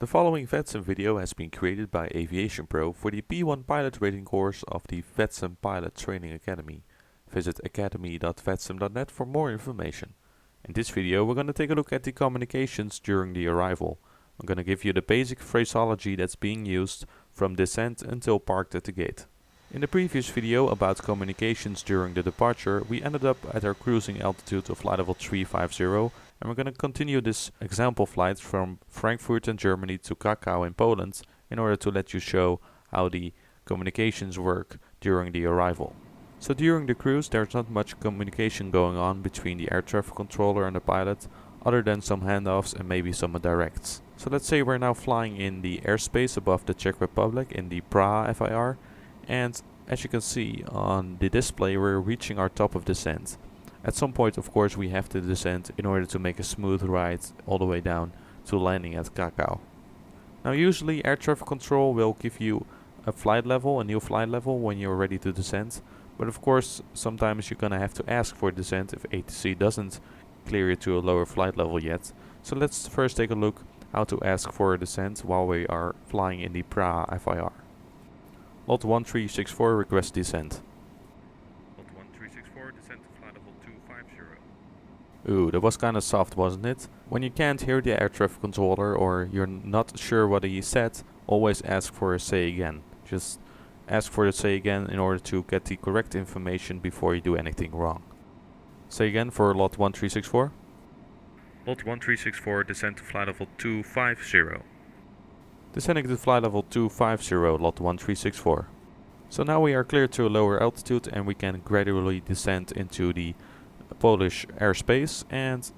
The following Vatsim video has been created by AviationPro for the P1 pilot rating course of the Vatsim Pilot Training Academy. Visit academy.vatsim.net for more information. In this video we're going to take a look at the communications during the arrival. I'm going to give you the basic phraseology that's being used from descent until parked at the gate. In the previous video about communications during the departure, we ended up at our cruising altitude of flight level 350, and we're going to continue this example flight from Frankfurt in Germany to Krakow in Poland in order to let you show how the communications work during the arrival. So during the cruise there's not much communication going on between the air traffic controller and the pilot, other than some handoffs and maybe some directs. So let's say we're now flying in the airspace above the Czech Republic in the Praha FIR. And as you can see on the display, we're reaching our top of descent. At some point, of course, we have to descend in order to make a smooth ride all the way down to landing at Krakow. Now usually air traffic control will give you a flight level, a new flight level when you're ready to descend. But of course, sometimes you're gonna have to ask for descent if ATC doesn't clear you to a lower flight level yet. So let's first take a look how to ask for a descent while we are flying in the Praha FIR. Lot 1364 request descent. Lot 1364, descent to flight level 250. Ooh, that was kinda soft, wasn't it? When you can't hear the air traffic controller or you're not sure what he said, always ask for a say again. Just ask for the say again in order to get the correct information before you do anything wrong. Say again for lot 1364. Lot 1364, descent to flight level 250. Descending to flight level 250, lot 1364. So now we are clear to a lower altitude and we can gradually descend into the Polish airspace, and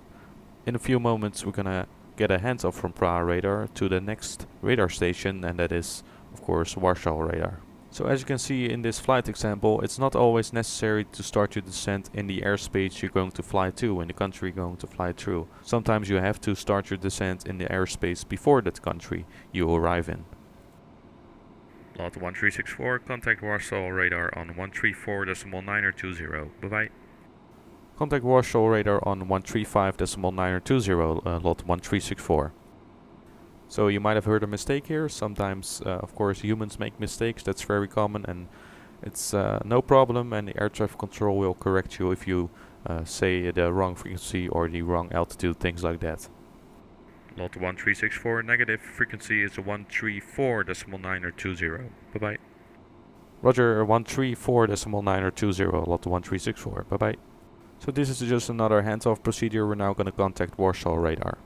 in a few moments we're gonna get a handoff from Praha radar to the next radar station, and that is of course Warsaw radar. So as you can see in this flight example, it's not always necessary to start your descent in the airspace you're going to fly to, in the country you're going to fly through. Sometimes you have to start your descent in the airspace before that country you arrive in. Lot 1364, contact Warsaw radar on 134.920. Bye bye. Contact Warsaw radar on 135.920, lot 1364. So you might have heard a mistake here. Sometimes, of course, humans make mistakes. That's very common, and it's no problem. And the air traffic control will correct you if you say the wrong frequency or the wrong altitude, things like that. Lot 1364, negative. Frequency is 134.920. Bye bye. Roger, 134.920, lot 1364. Bye bye. So this is just another handoff procedure. We're now going to contact Warsaw radar.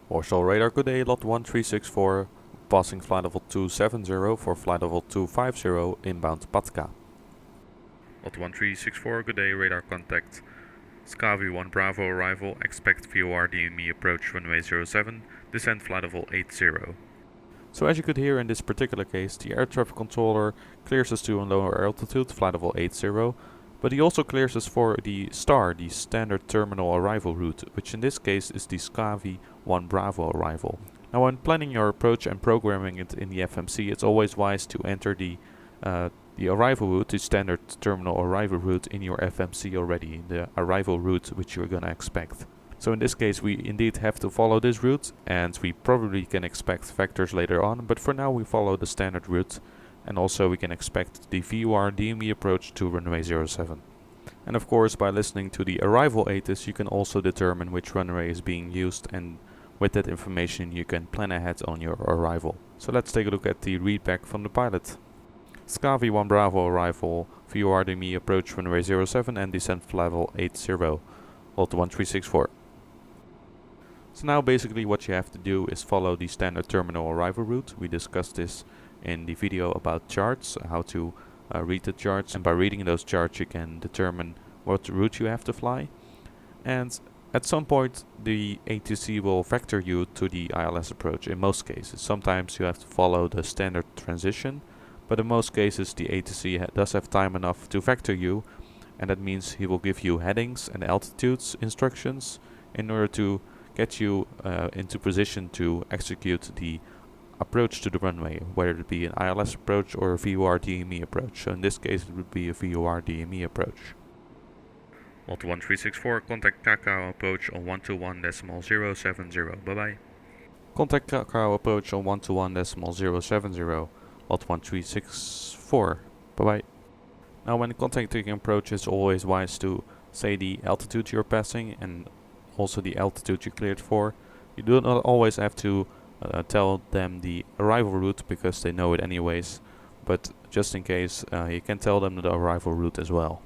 Warsaw radar, good day, lot 1364, passing flight level 270 for flight level 250, inbound Patka. Lot 1364, good day, radar contact. Scavi 1 Bravo arrival, expect VOR DME approach runway 07, descent flight level 80. So as you could hear in this particular case, the air traffic controller clears us to a lower altitude, flight level 80, but he also clears us for the STAR, the standard terminal arrival route, which in this case is the Scavi 1 Bravo arrival. Now when planning your approach and programming it in the FMC, it's always wise to enter the arrival route, the standard terminal arrival route, in your FMC already, the arrival route which you're gonna expect. So in this case we indeed have to follow this route, and we probably can expect vectors later on, but for now we follow the standard route. And also we can expect the VOR DME approach to runway 07. And of course by listening to the arrival ATIS you can also determine which runway is being used, and with that information you can plan ahead on your arrival. So let's take a look at the readback from the pilot. Scavi 1 Bravo arrival, VOR DME approach runway 07 and descent level 80, lot 1364. So now basically what you have to do is follow the standard terminal arrival route. We discussed this in the video about charts, how to read the charts, and by reading those charts you can determine what route you have to fly. And at some point the ATC will vector you to the ILS approach in most cases. Sometimes you have to follow the standard transition, but in most cases the ATC does have time enough to vector you, and that means he will give you headings and altitudes instructions in order to get you into position to execute the approach to the runway, whether it be an ILS approach or a VOR DME approach. So in this case it would be a VOR DME approach. Lot 1364, contact Krakow approach on 121.070. Bye bye. Contact Kakao approach on 121.070, lot 1364. Bye bye. Now when contacting approach, it's always wise to say the altitude you're passing and also the altitude you cleared for. You do not always have to tell them the arrival route because they know it anyways, but just in case you can tell them the arrival route as well.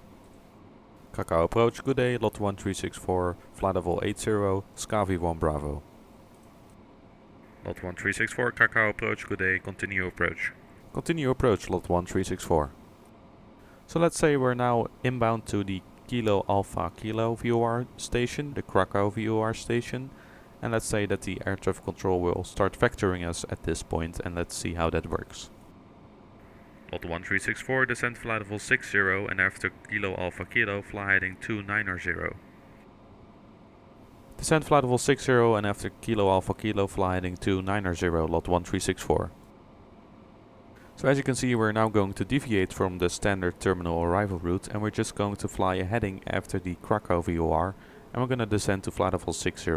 Kakao approach, good day, lot 1364, flight level 80, Scavi 1 Bravo. Lot 1364, Kakao approach, good day, continue approach. Continue approach, lot 1364. So let's say we're now inbound to the Kilo Alpha Kilo VOR station, the Krakow VOR station, and let's say that the air traffic control will start vectoring us at this point, and let's see how that works. Lot 1364, descend flight level 60 and after Kilo Alpha Kilo, fly heading 290. Descend flight level 60 and after Kilo Alpha Kilo, fly heading 290, lot 1364. So as you can see, we're now going to deviate from the standard terminal arrival route, and we're just going to fly a heading after the Krakow VOR, and we're going to descend to flight level 60.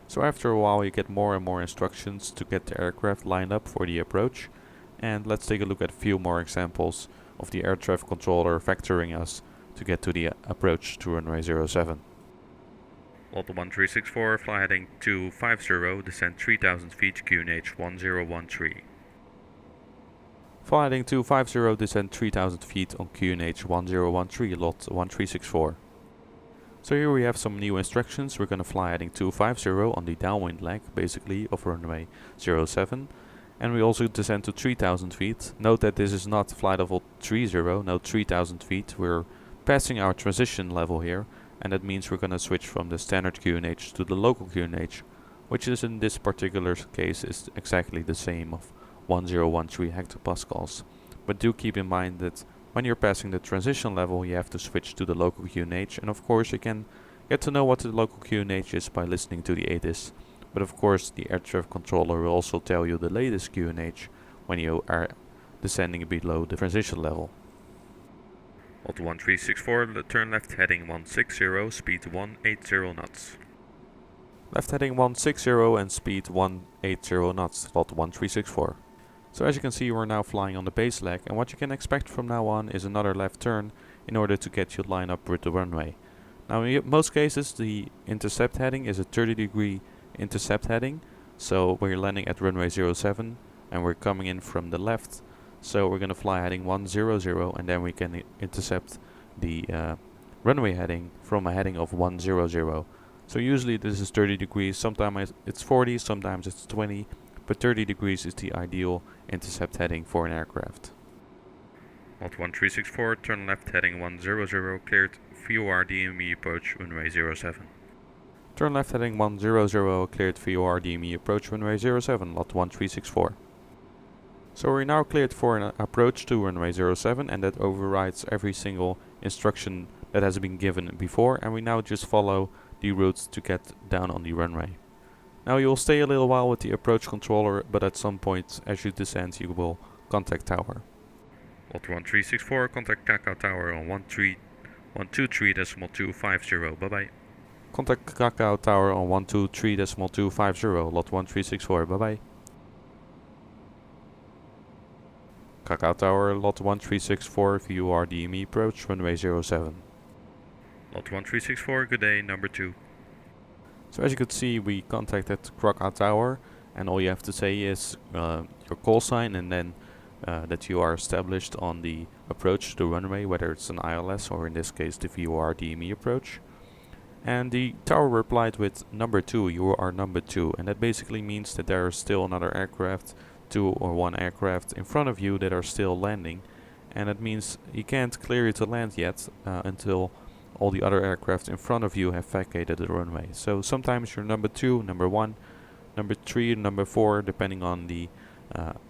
So after a while you get more and more instructions to get the aircraft lined up for the approach, and let's take a look at a few more examples of the air traffic controller vectoring us to get to the approach to runway 07. Lot 1364, fly heading 250, descend 3000 feet, QNH 1013. Fly heading 250, descend 3000 feet on QNH 1013, lot 1364. So here we have some new instructions. We're going to fly heading 250 on the downwind leg, basically, of runway 07. And we also descend to 3000 feet. Note that this is not flight level 30, no 3000 feet. We're passing our transition level here, and that means we're going to switch from the standard QNH to the local QNH, which is in this particular case is exactly the same of 1013 hectopascals. But do keep in mind that when you're passing the transition level, you have to switch to the local QNH, and of course you can get to know what the local QNH is by listening to the ATIS. But of course the air traffic controller will also tell you the latest QNH when you are descending below the transition level. Lot 1364, turn left heading 160, speed 180 knots. Left heading 160 and speed 180 knots, lot 1364. So as you can see, we're now flying on the base leg, and what you can expect from now on is another left turn in order to get you lined up with the runway. Now in most cases the intercept heading is a 30-degree intercept heading, so we're landing at runway 07 and we're coming in from the left, so we're going to fly heading 100 and then we can intercept the runway heading from a heading of 100. So usually this is 30 degrees, sometimes it's 40, sometimes it's 20, but 30 degrees is the ideal intercept heading for an aircraft. Lot 1364, turn left heading 100, cleared VOR DME approach runway 07. Turn left heading 100, cleared VOR DME approach runway 07, lot 1364. So we're now cleared for an approach to runway 07, and that overrides every single instruction that has been given before, and we now just follow the route to get down on the runway. Now you will stay a little while with the approach controller, but at some point as you descend you will contact tower. Lot 1364, contact Kakao Tower on 123.250, bye bye. Contact Kakao Tower on 123.250, lot 1364, bye bye. Kakao Tower, lot 1364, VOR DME approach, runway 07. Lot 1364, good day, number 2. So as you could see, we contacted Kakao Tower, and all you have to say is your call sign, and then that you are established on the approach to the runway, whether it's an ILS or in this case the VOR DME approach. And the tower replied with number 2, you are number 2, and that basically means that there is still another aircraft, 2 or 1 aircraft in front of you that are still landing, and that means he can't clear you to land yet until all the other aircraft in front of you have vacated the runway. So sometimes you're number 2, number 1, number 3, number 4, depending on the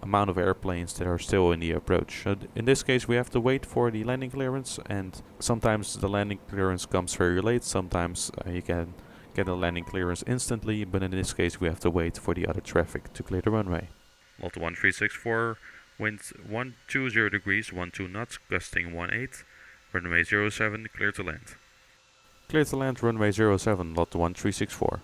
amount of airplanes that are still in the approach. So in this case we have to wait for the landing clearance, and sometimes the landing clearance comes very late, sometimes you can get a landing clearance instantly, but in this case we have to wait for the other traffic to clear the runway. Lot 1364, wind 120 degrees, 12 knots, gusting 18, runway 07, clear to land. Clear to land runway 07, lot 1364.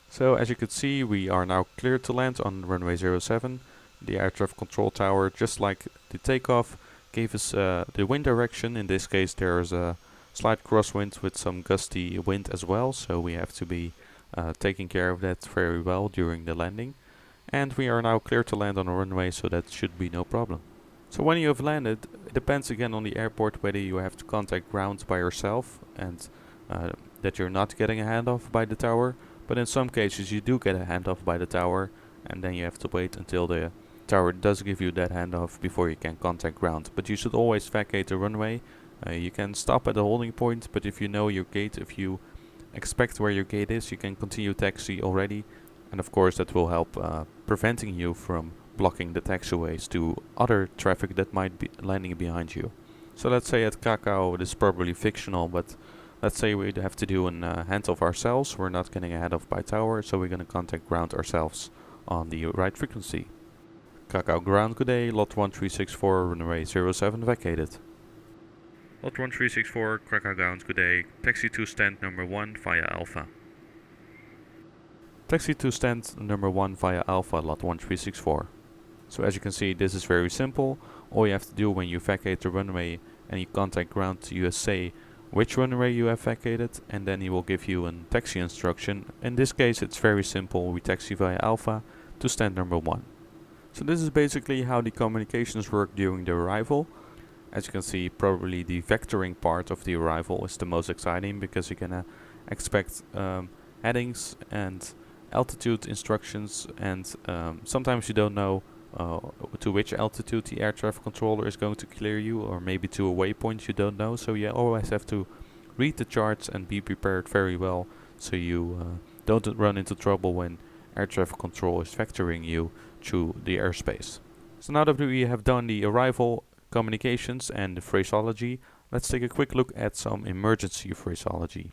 So as you could see, we are now cleared to land on runway 07. The air traffic control tower, just like the takeoff, gave us the wind direction. In this case there is a slight crosswind with some gusty wind as well, so we have to be taking care of that very well during the landing. And we are now clear to land on a runway, so that should be no problem. So when you have landed, it depends again on the airport whether you have to contact ground by yourself and that you're not getting a handoff by the tower. But in some cases you do get a handoff by the tower, and then you have to wait until the tower does give you that handoff before you can contact ground. But you should always vacate the runway. You can stop at the holding point, but if you know your gate, if you expect where your gate is, you can continue taxi already. And of course that will help preventing you from blocking the taxiways to other traffic that might be landing behind you. So let's say at Krakow, this is probably fictional, but let's say we'd have to do a handoff ourselves. We're not getting a handoff by tower, so we're going to contact ground ourselves on the right frequency. Krakow ground, good day, lot 1364, runway 07 vacated. Lot 1364, Krakow ground, good day. Taxi to stand number 1 via Alpha. Taxi to stand number 1 via Alpha, lot 1364. So as you can see, this is very simple. All you have to do when you vacate the runway and you contact ground, you say which runway you have vacated, and then he will give you a taxi instruction. In this case it's very simple, we taxi via Alpha to stand number 1. So this is basically how the communications work during the arrival. As you can see, probably the vectoring part of the arrival is the most exciting, because you're gonna expect headings and altitude instructions, and sometimes you don't know to which altitude the air traffic controller is going to clear you, or maybe to a waypoint you don't know, so you always have to read the charts and be prepared very well, so you don't run into trouble when air traffic control is vectoring you through the airspace. So now that we have done the arrival communications and the phraseology, let's take a quick look at some emergency phraseology.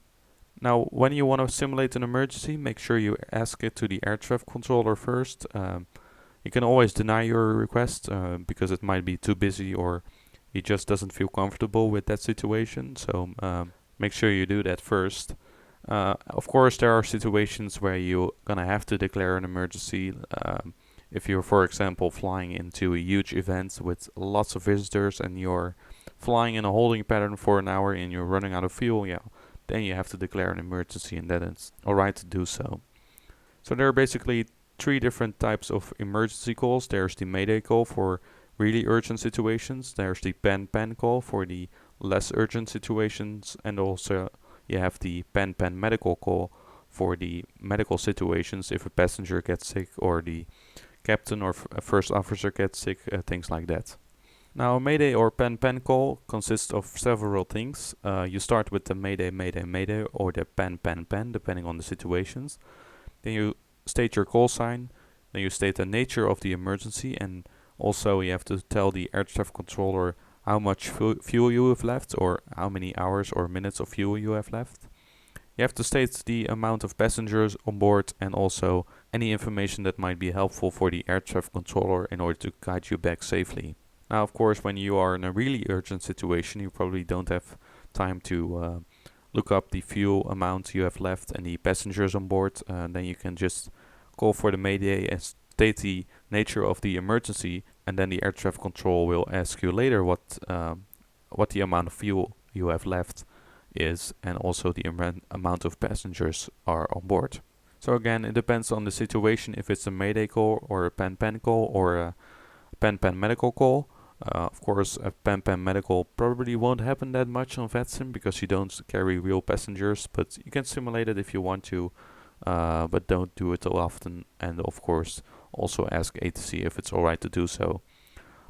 Now, when you want to simulate an emergency, make sure you ask it to the air traffic controller first. You can always deny your request because it might be too busy, or he just doesn't feel comfortable with that situation. So make sure you do that first. Of course, there are situations where you're gonna have to declare an emergency. If you're, for example, flying into a huge event with lots of visitors and you're flying in a holding pattern for an hour and you're running out of fuel, then you have to declare an emergency, and then it's alright to do so. So there are basically 3 different types of emergency calls. There's the Mayday call for really urgent situations. There's the pan-pan call for the less urgent situations, and also you have the pan-pan medical call for the medical situations if a passenger gets sick or the captain or first officer gets sick, things like that. Now, a Mayday or pan-pan call consists of several things. You start with the Mayday, Mayday, Mayday, or the pan-pan-pan, depending on the situations. Then you state your call sign. Then you state the nature of the emergency, and also you have to tell the air traffic controller how much fuel you have left, or how many hours or minutes of fuel you have left. You have to state the amount of passengers on board, and also any information that might be helpful for the air traffic controller in order to guide you back safely. Now, of course, when you are in a really urgent situation, you probably don't have time to look up the fuel amount you have left and the passengers on board. Then you can just call for the Mayday and state the nature of the emergency, and then the air traffic control will ask you later what the amount of fuel you have left is, and also the amount of passengers are on board. So again, it depends on the situation, if it's a Mayday call or a pan-pan call or a pan-pan medical call. Of course, a pan-pan medical probably won't happen that much on Vatsim because you don't carry real passengers, but you can simulate it if you want to, but don't do it too often, and of course also ask ATC if it's alright to do so.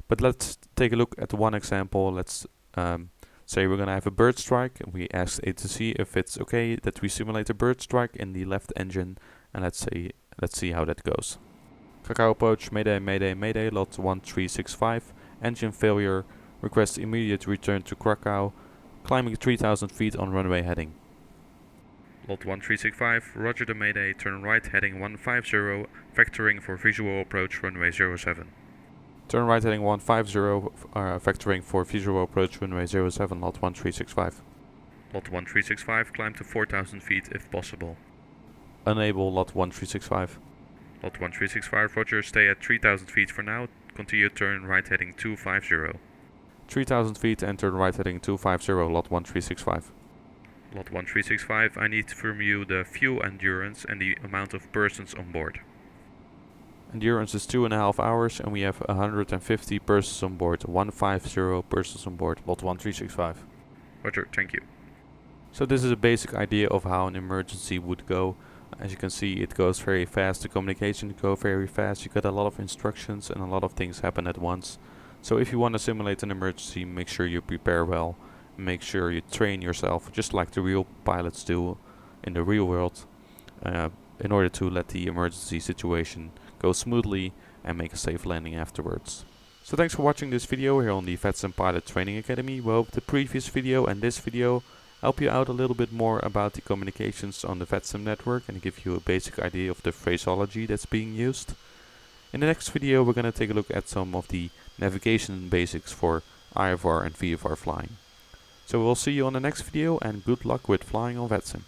But let's take a look at one example. Let's say we're gonna have a bird strike, and we ask ATC if it's okay that we simulate a bird strike in the left engine, and let's see how that goes. Krakow approach, Mayday, Mayday, Mayday, lot 1365, engine failure, request immediate return to Krakow, climbing 3000 feet on runway heading. Lot 1365, roger the Mayday, turn right heading 150, vectoring for visual approach runway 07. Turn right heading 150, vectoring for visual approach runway 07, lot 1365. Lot 1365, climb to 4000 feet if possible. Enable Lot 1365. Lot 1365, roger, stay at 3000 feet for now, continue turn right heading 250. 3000 feet and turn right heading 250, Lot 1365. Lot 1365, I need from you the fuel endurance and the amount of persons on board. Endurance is 2.5 hours and we have 150 persons on board, 150 persons on board, Lot 1365. Roger, thank you. So this is a basic idea of how an emergency would go. As you can see, it goes very fast, the communication goes very fast, you get a lot of instructions and a lot of things happen at once. So if you want to simulate an emergency, make sure you prepare well, make sure you train yourself, just like the real pilots do in the real world, in order to let the emergency situation go smoothly and make a safe landing afterwards. So thanks for watching this video here on the Vatsim Pilot Training Academy. We hope the previous video and this video help you out a little bit more about the communications on the Vatsim network and give you a basic idea of the phraseology that's being used. In the next video we're going to take a look at some of the navigation basics for IFR and VFR flying. So we'll see you on the next video and good luck with flying on Vatsim.